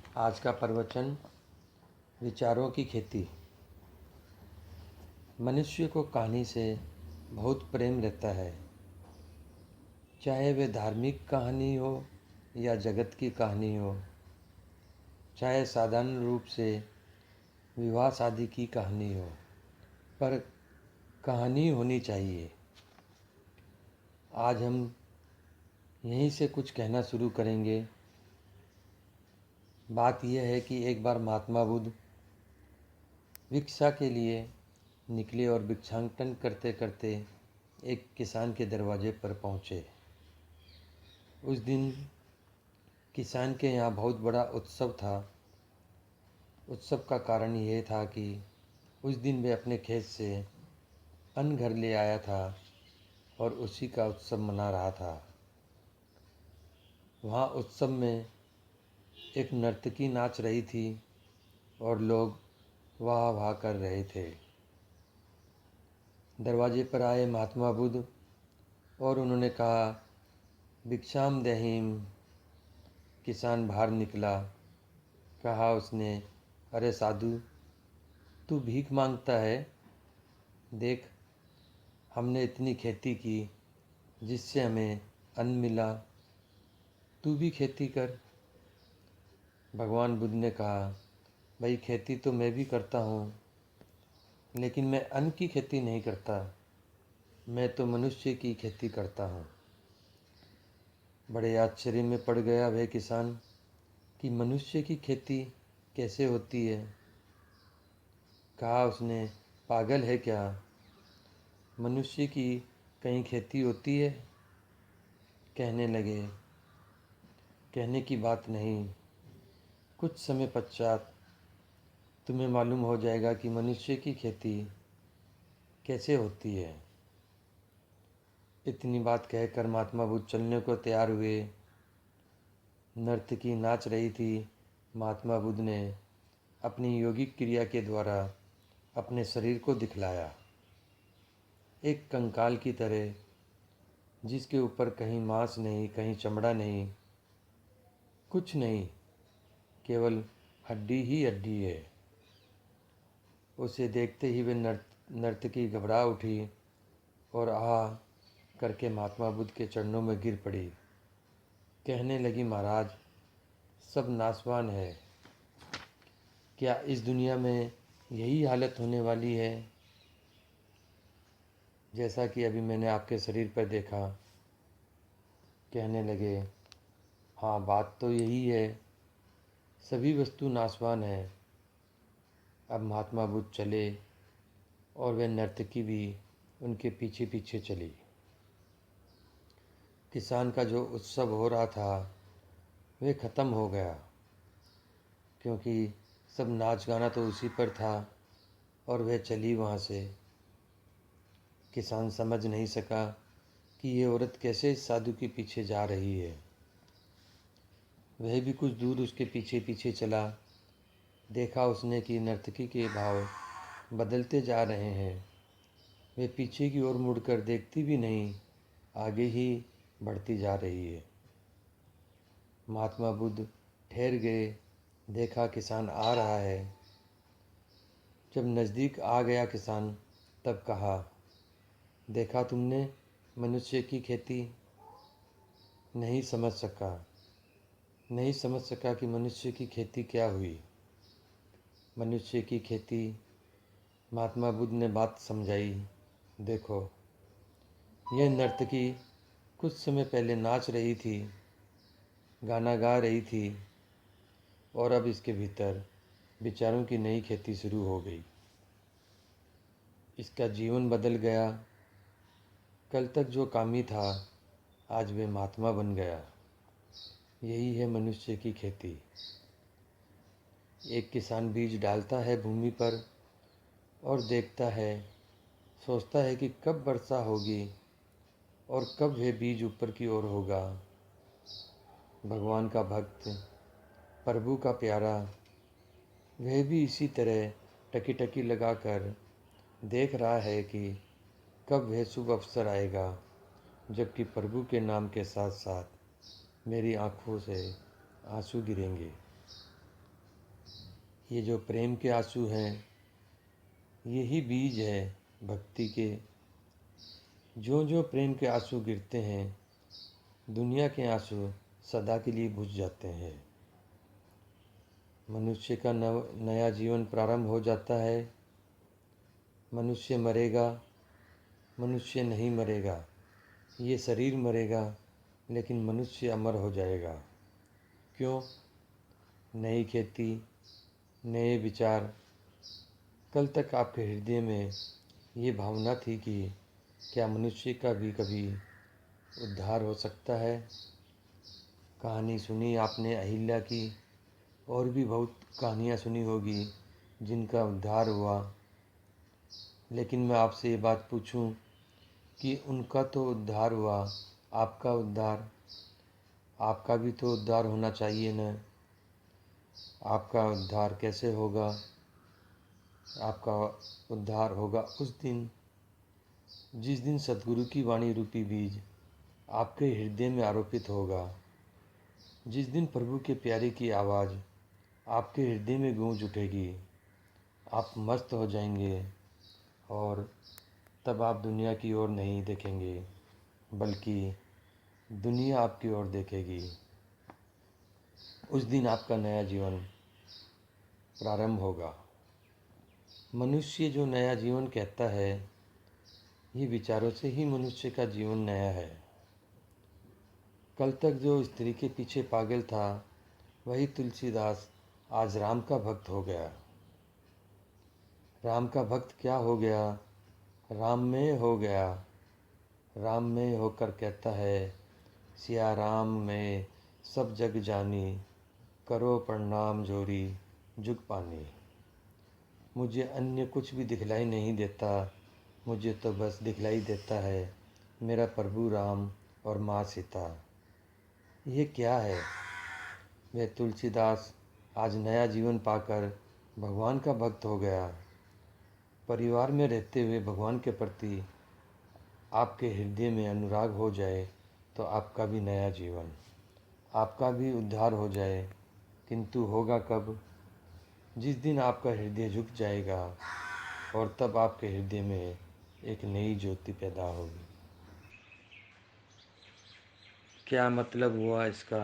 आज का प्रवचन विचारों की खेती। मनुष्य को कहानी से बहुत प्रेम रहता है, चाहे वे धार्मिक कहानी हो या जगत की कहानी हो, चाहे साधारण रूप से विवाह शादी की कहानी हो, पर कहानी होनी चाहिए। आज हम यहीं से कुछ कहना शुरू करेंगे। बात यह है कि एक बार महात्मा बुद्ध भिक्षा के लिए निकले और भिक्षाटन करते करते एक किसान के दरवाजे पर पहुँचे। उस दिन किसान के यहाँ बहुत बड़ा उत्सव था। उत्सव का कारण यह था कि उस दिन वे अपने खेत से अन्न घर ले आया था और उसी का उत्सव मना रहा था। वहाँ उत्सव में एक नर्तकी नाच रही थी और लोग वाह वाह कर रहे थे। दरवाजे पर आए महात्मा बुद्ध और उन्होंने कहा, भिक्षाम देहिम। किसान बाहर निकला। कहा उसने, अरे साधु, तू भीख मांगता है? देख, हमने इतनी खेती की जिससे हमें अन्न मिला, तू भी खेती कर। भगवान बुद्ध ने कहा, भाई खेती तो मैं भी करता हूँ, लेकिन मैं अन्न की खेती नहीं करता, मैं तो मनुष्य की खेती करता हूँ। बड़े आश्चर्य में पड़ गया वह किसान कि मनुष्य की खेती कैसे होती है। कहा उसने, पागल है क्या? मनुष्य की कहीं खेती होती है? कहने लगे, कहने की बात नहीं, कुछ समय पश्चात तुम्हें मालूम हो जाएगा कि मनुष्य की खेती कैसे होती है। इतनी बात कहकर महात्मा बुद्ध चलने को तैयार हुए। नर्तकी नाच रही थी। महात्मा बुद्ध ने अपनी योगिक क्रिया के द्वारा अपने शरीर को दिखलाया, एक कंकाल की तरह, जिसके ऊपर कहीं मांस नहीं, कहीं चमड़ा नहीं, कुछ नहीं, केवल हड्डी ही हड्डी है। उसे देखते ही वे नर्तकी घबरा उठी और आह करके महात्मा बुद्ध के चरणों में गिर पड़ी। कहने लगी, महाराज, सब नाशवान है। क्या इस दुनिया में यही हालत होने वाली है? जैसा कि अभी मैंने आपके शरीर पर देखा। कहने लगे, हाँ, बात तो यही है, सभी वस्तु नाशवान है। अब महात्मा बुद्ध चले और वह नर्तकी भी उनके पीछे पीछे चली। किसान का जो उत्सव हो रहा था वह ख़त्म हो गया, क्योंकि सब नाच गाना तो उसी पर था और वह चली वहाँ से। किसान समझ नहीं सका कि ये औरत कैसे इस साधु के पीछे जा रही है। वह भी कुछ दूर उसके पीछे पीछे चला। देखा उसने कि नर्तकी के भाव बदलते जा रहे हैं। वे पीछे की ओर मुड़कर देखती भी नहीं, आगे ही बढ़ती जा रही है। महात्मा बुद्ध ठहर गए। देखा किसान आ रहा है। जब नज़दीक आ गया किसान, तब कहा, देखा तुमने मनुष्य की खेती? नहीं समझ सका कि मनुष्य की खेती क्या हुई। मनुष्य की खेती, महात्मा बुद्ध ने बात समझाई। देखो, यह नर्तकी कुछ समय पहले नाच रही थी, गाना गा रही थी, और अब इसके भीतर विचारों की नई खेती शुरू हो गई। इसका जीवन बदल गया। कल तक जो कामी था, आज वे महात्मा बन गया। यही है मनुष्य की खेती। एक किसान बीज डालता है भूमि पर और देखता है, सोचता है कि कब वर्षा होगी और कब वह बीज ऊपर की ओर होगा। भगवान का भक्त, प्रभु का प्यारा, वह भी इसी तरह टकी टकी लगाकर देख रहा है कि कब वह शुभ अवसर आएगा, जबकि प्रभु के नाम के साथ साथ मेरी आँखों से आंसू गिरेंगे। ये जो प्रेम के आंसू हैं, यही बीज है भक्ति के। जो जो प्रेम के आंसू गिरते हैं, दुनिया के आंसू सदा के लिए बुझ जाते हैं। मनुष्य का नया जीवन प्रारंभ हो जाता है। मनुष्य मरेगा, मनुष्य नहीं मरेगा, ये शरीर मरेगा, लेकिन मनुष्य अमर हो जाएगा। क्यों? नई खेती, नए विचार। कल तक आपके हृदय में ये भावना थी कि क्या मनुष्य का भी कभी उद्धार हो सकता है? कहानी सुनी आपने अहिल्या की, और भी बहुत कहानियाँ सुनी होगी जिनका उद्धार हुआ। लेकिन मैं आपसे ये बात पूछूं कि उनका तो उद्धार हुआ, आपका उद्धार, आपका भी तो उद्धार होना चाहिए न। आपका उद्धार कैसे होगा? आपका उद्धार होगा उस दिन जिस दिन सद्गुरु की वाणी रूपी बीज आपके हृदय में आरोपित होगा। जिस दिन प्रभु के प्यारे की आवाज़ आपके हृदय में गूंज उठेगी, आप मस्त हो जाएंगे और तब आप दुनिया की ओर नहीं देखेंगे, बल्कि दुनिया आपकी ओर देखेगी। उस दिन आपका नया जीवन प्रारंभ होगा। मनुष्य जो नया जीवन कहता है, ये विचारों से ही मनुष्य का जीवन नया है। कल तक जो स्त्री के पीछे पागल था, वही तुलसीदास आज राम का भक्त हो गया। राम का भक्त क्या हो गया? राम में हो गया। राम में होकर कहता है, सिया राम में सब जग जानी, करो प्रणाम जोरी जुग पानी। मुझे अन्य कुछ भी दिखलाई नहीं देता, मुझे तो बस दिखलाई देता है मेरा प्रभु राम और माँ सीता। ये क्या है? वह तुलसीदास आज नया जीवन पाकर भगवान का भक्त हो गया। परिवार में रहते हुए भगवान के प्रति आपके हृदय में अनुराग हो जाए तो आपका भी नया जीवन, आपका भी उद्धार हो जाए। किंतु होगा कब? जिस दिन आपका हृदय झुक जाएगा और तब आपके हृदय में एक नई ज्योति पैदा होगी। क्या मतलब हुआ इसका?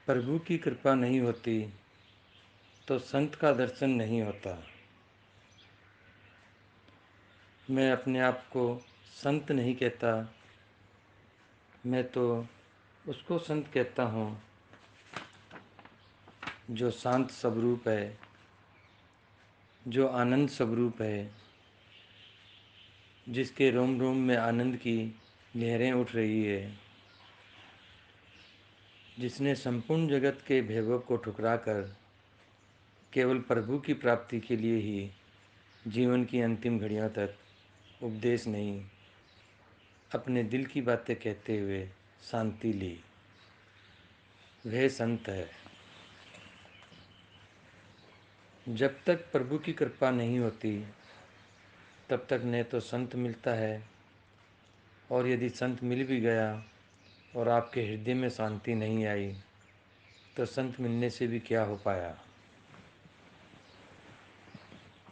प्रभु की कृपा नहीं होती तो संत का दर्शन नहीं होता। मैं अपने आप को संत नहीं कहता, मैं तो उसको संत कहता हूँ जो शांत स्वरूप है, जो आनंद स्वरूप है, जिसके रोम रोम में आनंद की लहरें उठ रही है, जिसने संपूर्ण जगत के वैभव को ठुकराकर केवल प्रभु की प्राप्ति के लिए ही जीवन की अंतिम घड़ियों तक उपदेश नहीं, अपने दिल की बातें कहते हुए शांति ली, वह संत है। जब तक प्रभु की कृपा नहीं होती, तब तक न तो संत मिलता है, और यदि संत मिल भी गया और आपके हृदय में शांति नहीं आई, तो संत मिलने से भी क्या हो पाया?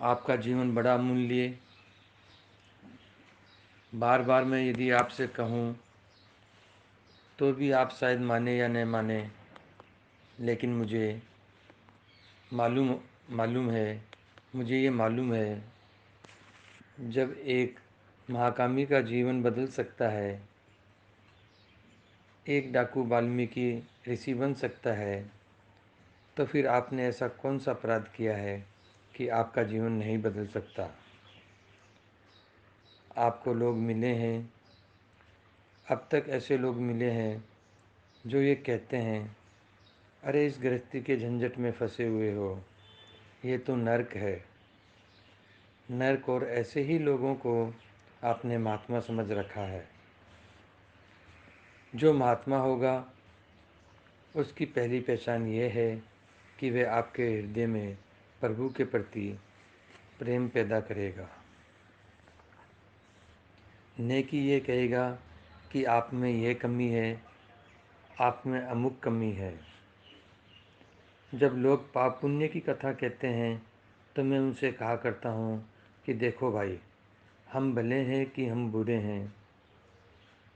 आपका जीवन बड़ा अमूल्य। बार बार मैं यदि आपसे कहूँ तो भी आप शायद माने या न माने, लेकिन मुझे मालूम है, मुझे ये मालूम है, जब एक महाकामी का जीवन बदल सकता है, एक डाकू वाल्मीकि ऋषि बन सकता है, तो फिर आपने ऐसा कौन सा अपराध किया है कि आपका जीवन नहीं बदल सकता? आपको लोग मिले हैं, अब तक ऐसे लोग मिले हैं जो ये कहते हैं, अरे इस गृहस्थी के झंझट में फंसे हुए हो, ये तो नर्क है। नर्क, और ऐसे ही लोगों को आपने महात्मा समझ रखा है। जो महात्मा होगा उसकी पहली पहचान ये है कि वह आपके हृदय में प्रभु के प्रति प्रेम पैदा करेगा, न कि ये कहेगा कि आप में यह कमी है, आप में अमुक कमी है। जब लोग पाप पुण्य की कथा कहते हैं तो मैं उनसे कहा करता हूँ कि देखो भाई, हम भले हैं कि हम बुरे हैं,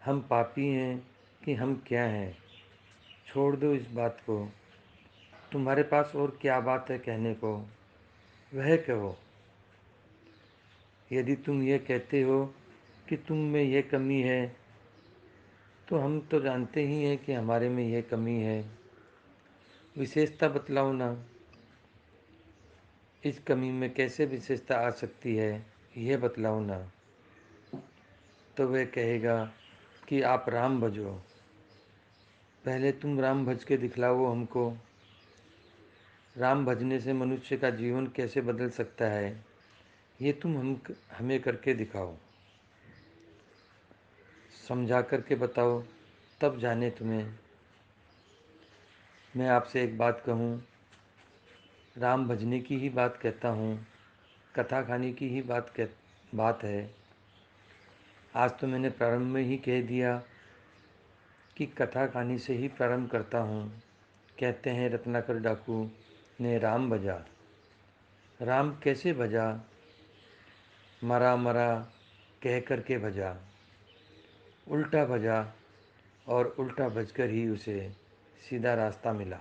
हम पापी हैं कि हम क्या हैं, छोड़ दो इस बात को। तुम्हारे पास और क्या बात है कहने को, वह कहो। यदि तुम ये कहते हो कि तुम में ये कमी है, तो हम तो जानते ही हैं कि हमारे में यह कमी है। विशेषता बतलाओ ना, इस कमी में कैसे विशेषता आ सकती है, यह बतलाओ ना। तो वह कहेगा कि आप राम भजो। पहले तुम राम भज के दिखलाओ हमको। राम भजने से मनुष्य का जीवन कैसे बदल सकता है, ये तुम हमें करके दिखाओ। समझा करके बताओ, तब जाने तुम्हें। मैं आपसे एक बात कहूँ, राम भजने की ही बात कहता हूँ, कथा खाने की ही बात है। आज तो मैंने प्रारंभ में ही कह दिया कि कथा कहानी से ही प्रारंभ करता हूँ। कहते हैं रत्नाकर डाकू ने राम भजा। राम कैसे भजा? मरा मरा कह कर के भजा, उल्टा भजा, और उल्टा भजकर ही उसे सीधा रास्ता मिला।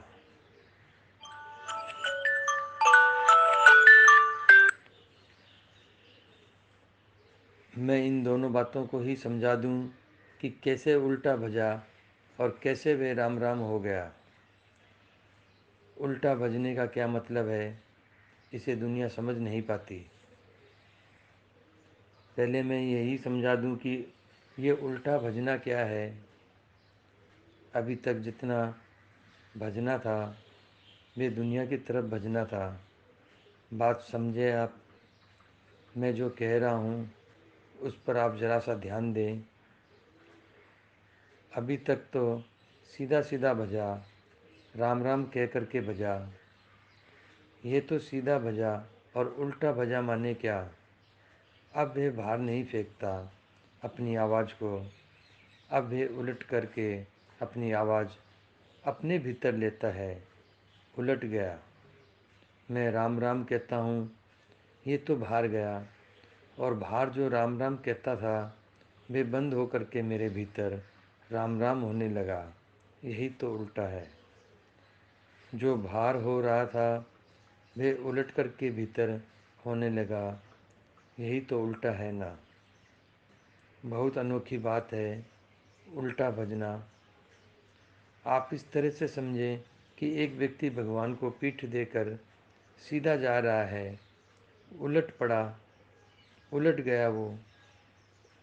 मैं इन दोनों बातों को ही समझा दूं कि कैसे उल्टा भजा और कैसे वे राम राम हो गया। उल्टा भजने का क्या मतलब है, इसे दुनिया समझ नहीं पाती। पहले मैं यही समझा दूं कि ये उल्टा भजना क्या है। अभी तक जितना भजना था, वे दुनिया की तरफ भजना था। बात समझे आप? मैं जो कह रहा हूँ उस पर आप ज़रा सा ध्यान दें। अभी तक तो सीधा सीधा भजा, राम राम कह कर के भजा। ये तो सीधा भजा और उल्टा भजा माने क्या? अब वे बाहर नहीं फेंकता अपनी आवाज़ को, अब वे उलट करके अपनी आवाज़ अपने भीतर लेता है। उलट गया। मैं राम राम कहता हूँ, ये तो बाहर गया, और बाहर जो राम राम कहता था वे बंद होकर के मेरे भीतर राम राम होने लगा। यही तो उल्टा है। जो बाहर हो रहा था वे उलट करके भीतर होने लगा। यही तो उल्टा है ना। बहुत अनोखी बात है उल्टा भजना। आप इस तरह से समझें कि एक व्यक्ति भगवान को पीठ देकर सीधा जा रहा है, उलट पड़ा, उलट गया वो,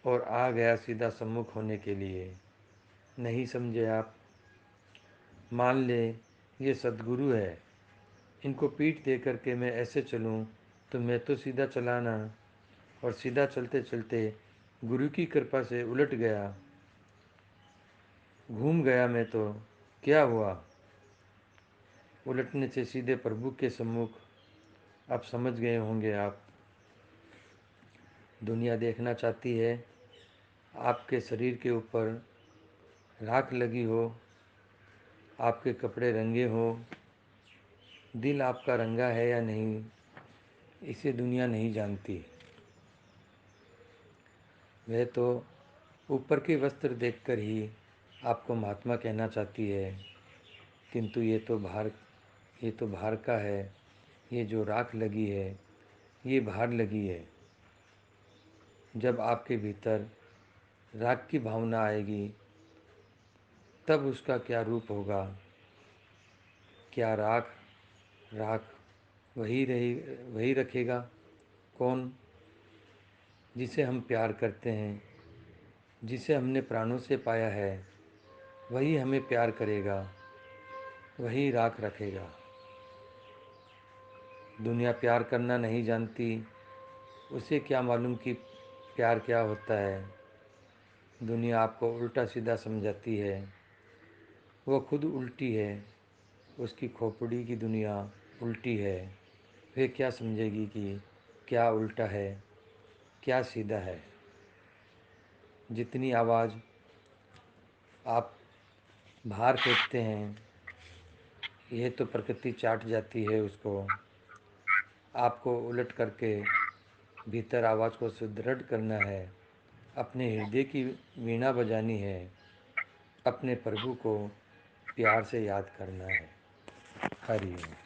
और आ गया सीधा सम्मुख होने के लिए। नहीं समझे आप? मान ले ये सद्गुरु है, इनको पीठ दे करके मैं ऐसे चलूं तो मैं तो सीधा चला ना, और सीधा चलते चलते गुरु की कृपा से उलट गया, घूम गया मैं तो क्या हुआ? उलटने से सीधे प्रभु के सम्मुख। आप समझ गए होंगे आप। दुनिया देखना चाहती है आपके शरीर के ऊपर राख लगी हो, आपके कपड़े रंगे हो, दिल आपका रंगा है या नहीं, इसे दुनिया नहीं जानती। वह तो ऊपर के वस्त्र देखकर ही आपको महात्मा कहना चाहती है, किंतु ये तो बाहर का है। ये जो राख लगी है ये बाहर लगी है। जब आपके भीतर राख की भावना आएगी तब उसका क्या रूप होगा? क्या राख राख वही रखेगा? कौन? जिसे हम प्यार करते हैं, जिसे हमने प्राणों से पाया है, वही हमें प्यार करेगा, वही राख रखेगा। दुनिया प्यार करना नहीं जानती, उसे क्या मालूम कि प्यार क्या होता है। दुनिया आपको उल्टा सीधा समझाती है, वो खुद उल्टी है, उसकी खोपड़ी की दुनिया उल्टी है। वे क्या समझेगी कि क्या उल्टा है, क्या सीधा है। जितनी आवाज़ आप बाहर फेंकते हैं यह तो प्रकृति चाट जाती है उसको। आपको उलट करके भीतर आवाज़ को सुदृढ़ करना है, अपने हृदय की वीणा बजानी है, अपने प्रभु को प्यार से याद करना है। हरि ओम।